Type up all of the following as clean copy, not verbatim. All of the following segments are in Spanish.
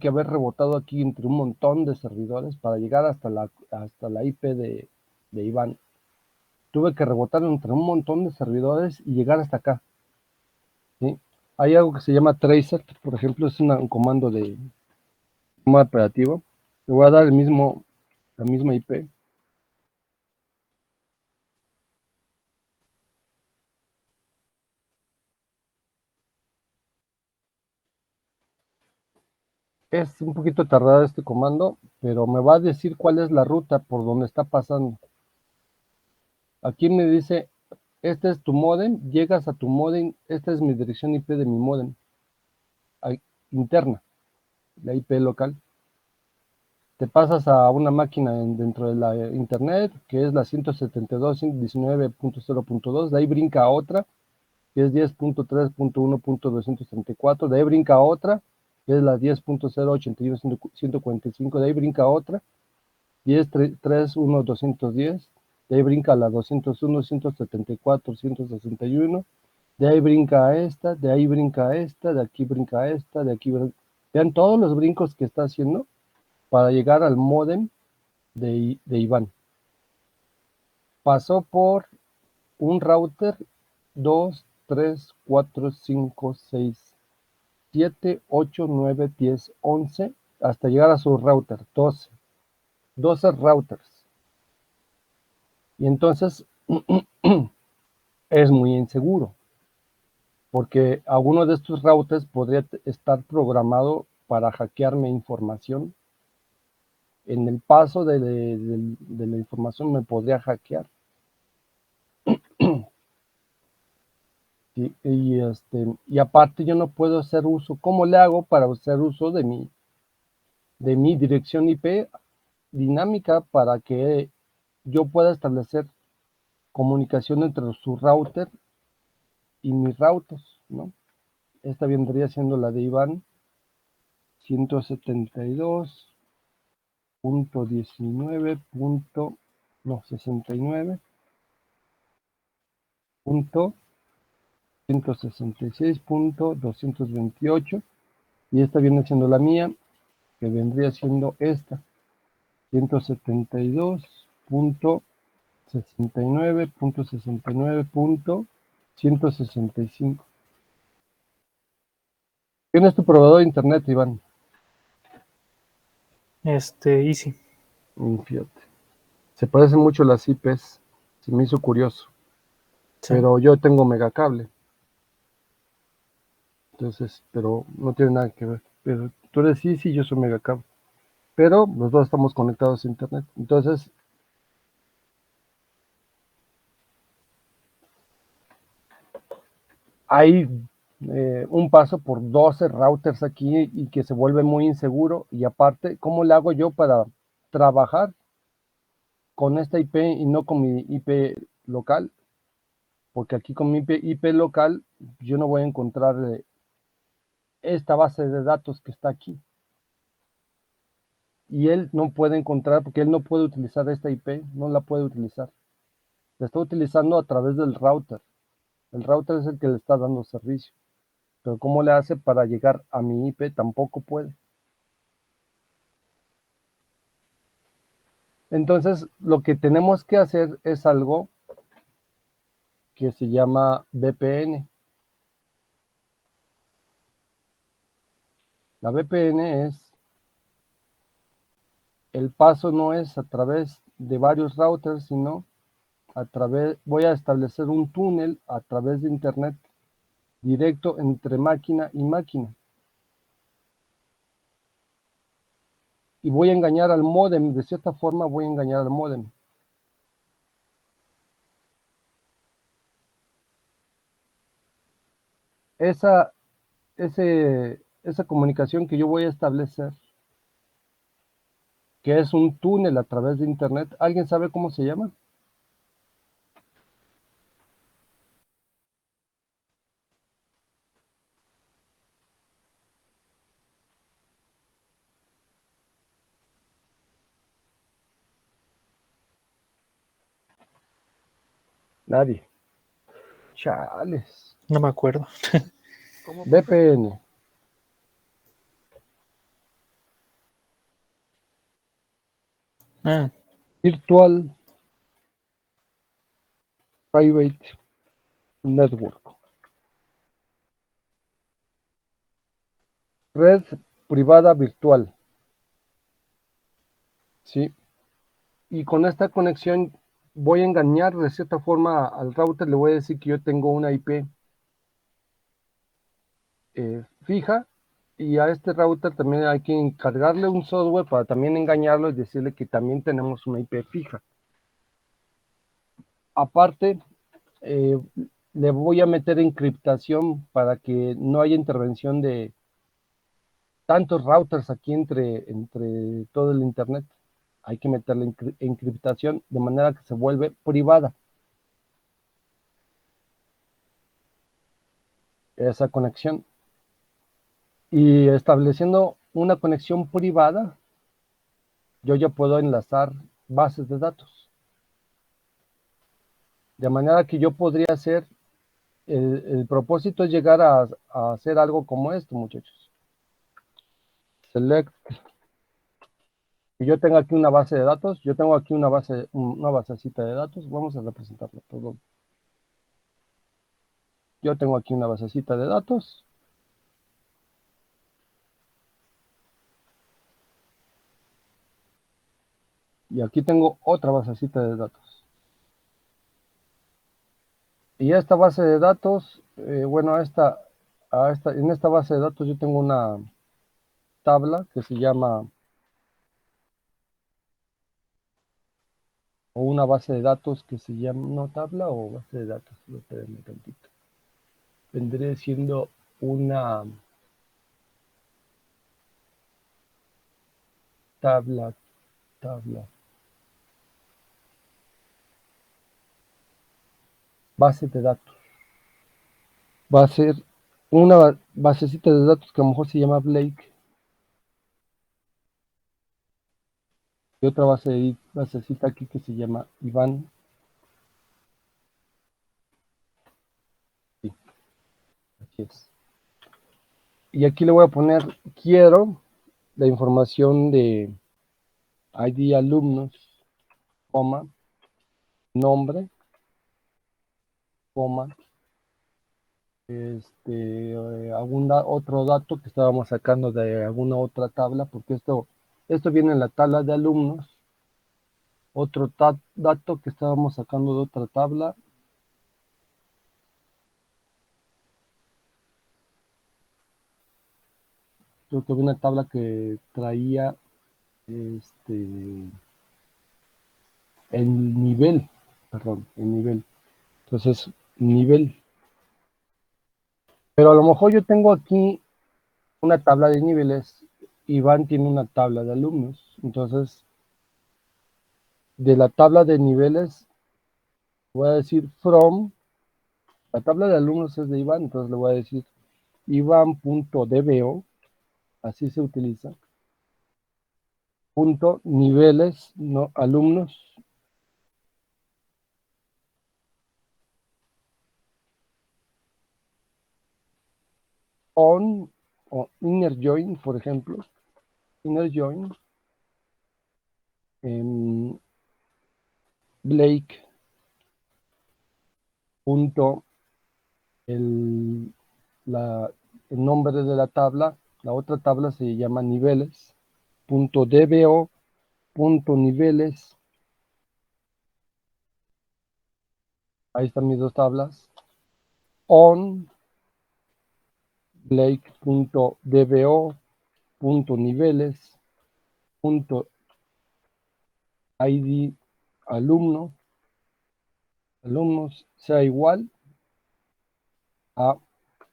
que haber rebotado aquí entre un montón de servidores para llegar hasta la IP de Iván. Tuve que rebotar entre un montón de servidores y llegar hasta acá, ¿sí? Hay algo que se llama tracer, por ejemplo, es un comando de sistema operativo. Le voy a dar la misma IP. Es un poquito tardado este comando, pero me va a decir cuál es la ruta por donde está pasando. Aquí me dice, este es tu modem, llegas a tu modem, esta es mi dirección IP de mi modem interna, la IP local. Te pasas a una máquina dentro de la internet, que es la 172.19.0.2, de ahí brinca a otra, que es 10.3.1.234, de ahí brinca a otra, que es la 10.081.145, de ahí brinca a otra, 10.3.1.210, de ahí brinca a la 201, 174, 161, de ahí brinca a esta, de ahí brinca a esta, de aquí brinca a esta, de aquí brinca. Vean todos los brincos que está haciendo para llegar al módem de Iván. Pasó por un router 2, 3, 4, 5, 6, 7, 8, 9, 10, 11, hasta llegar a su router, 12 routers. Y entonces es muy inseguro, porque alguno de estos routers podría estar programado para hackearme información. En el paso de la información me podría hackear. Y aparte yo no puedo hacer uso. ¿Cómo le hago para hacer uso de mi dirección IP dinámica para que yo pueda establecer comunicación entre su router y mis routers, ¿no? Esta vendría siendo la de Iván 169.69.69.166.228 y esta viene siendo la mía, que vendría siendo esta 172.69.69.165. ¿Quién es tu proveedor de internet, Iván? Easy. Fíjate. Se parecen mucho las IPs. Se me hizo curioso. Sí. Pero yo tengo megacable. Entonces, pero no tiene nada que ver. Pero tú eres Easy, yo soy megacable. Pero los dos estamos conectados a internet. Entonces, hay un paso por 12 routers aquí y que se vuelve muy inseguro. Y aparte, ¿cómo le hago yo para trabajar con esta IP y no con mi IP local? Porque aquí con mi IP local yo no voy a encontrar esta base de datos que está aquí. Y él no puede encontrar, porque él no puede utilizar esta IP, no la puede utilizar. La está utilizando a través del router. El router es el que le está dando servicio. Pero ¿cómo le hace para llegar a mi IP? Tampoco puede. Entonces, lo que tenemos que hacer es algo que se llama VPN. La VPN el paso no es a través de varios routers, sino voy a establecer un túnel a través de internet directo entre máquina y máquina. Y voy a engañar al módem, de cierta forma voy a engañar al módem. Esa, esa comunicación que yo voy a establecer, que es un túnel a través de internet, ¿alguien sabe cómo se llama? Nadie. Chales. No me acuerdo. ¿Cómo, profe? VPN. Ah, Virtual Private Network. Red privada virtual. ¿Sí? Y con esta conexión voy a engañar de cierta forma al router, le voy a decir que yo tengo una IP fija, y a este router también hay que encargarle un software para también engañarlo y decirle que también tenemos una IP fija. Aparte, eh, le voy a meter encriptación para que no haya intervención de tantos routers aquí entre todo el internet. Hay que meterle encriptación de manera que se vuelve privada esa conexión. Y estableciendo una conexión privada, yo ya puedo enlazar bases de datos. De manera que yo podría hacer, el propósito es llegar a hacer algo como esto, muchachos. Select, y yo tengo aquí una base de datos, yo tengo aquí una basecita de datos, vamos a representarlo todo. Yo tengo aquí una basecita de datos, y aquí tengo otra basecita de datos. Y esta base de datos, bueno, en esta base de datos yo tengo una tabla que se llama, o una base de datos que se llama, no tabla o base de datos, espérenme tantito. Vendría siendo una tabla, base de datos. Va a ser una basecita de datos que a lo mejor se llama Blake, y otra basecita aquí que se llama Iván. Sí, así es. Y aquí le voy a poner, quiero la información de ID alumnos, coma, nombre, coma, algún otro dato que estábamos sacando de alguna otra tabla, porque esto viene en la tabla de alumnos, otro dato que estábamos sacando de otra tabla, creo que había una tabla que traía el nivel, perdón, el nivel. Entonces, nivel. Pero a lo mejor yo tengo aquí una tabla de niveles, Iván tiene una tabla de alumnos. Entonces, de la tabla de niveles, voy a decir from, la tabla de alumnos es de Iván, entonces le voy a decir Iván.dbo, así se utiliza, punto niveles, no alumnos, on o inner join, por ejemplo, inner join, en Blake, punto el, el nombre de la tabla, la otra tabla se llama niveles, punto dbo, punto niveles, ahí están mis dos tablas, on blake.dbo, punto niveles, punto id alumnos sea igual a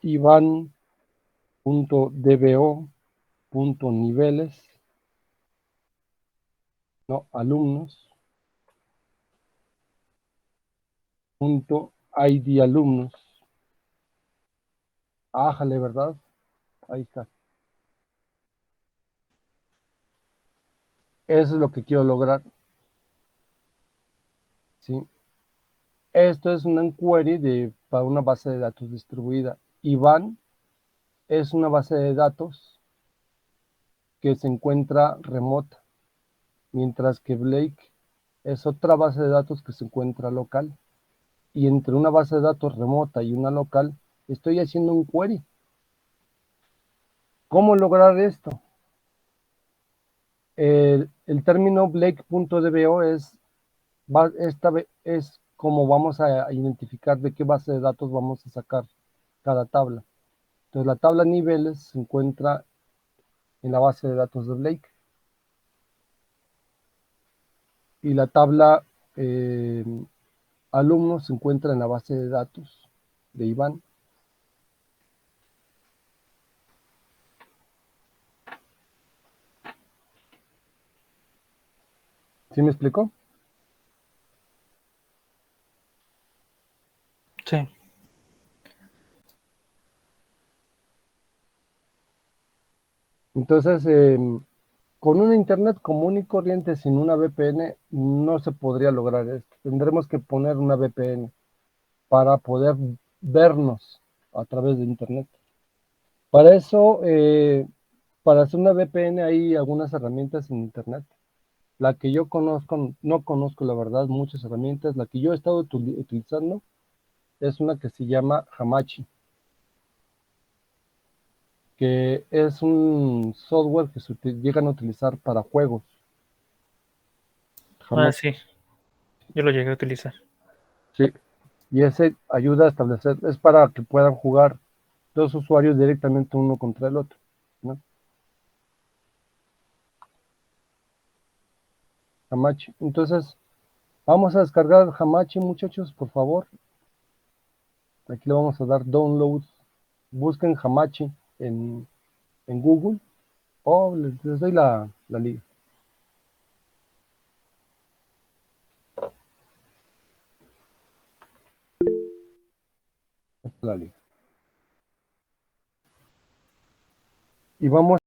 Iván.dbo, punto niveles, no, alumnos, punto id alumnos. Ájale, ¿verdad? Ahí está. Eso es lo que quiero lograr. ¿Sí? Esto es una query para una base de datos distribuida. Iván es una base de datos que se encuentra remota. mientras que Blake es otra base de datos que se encuentra local. Y entre una base de datos remota y una local, estoy haciendo un query. ¿Cómo lograr esto? El término Blake.dbo es como vamos a identificar de qué base de datos vamos a sacar cada tabla. Entonces la tabla niveles se encuentra en la base de datos de Blake y la tabla alumnos se encuentra en la base de datos de Iván. ¿Sí me explicó? Sí. Entonces, con una internet común y corriente sin una VPN no se podría lograr esto. Tendremos que poner una VPN para poder vernos a través de internet. Para eso, para hacer una VPN hay algunas herramientas en internet. La que yo conozco, no conozco la verdad muchas herramientas. La que yo he estado utilizando es una que se llama Hamachi, que es un software que se llegan a utilizar para juegos. Ah, Hamachi, sí. Yo lo llegué a utilizar. sí. Y ese ayuda a establecer, es para que puedan jugar dos usuarios directamente uno contra el otro, ¿no? Hamachi. Entonces, vamos a descargar Hamachi, muchachos, por favor. Aquí le vamos a dar download. Busquen Hamachi en Google o les doy la liga. Esta es la liga. Y vamos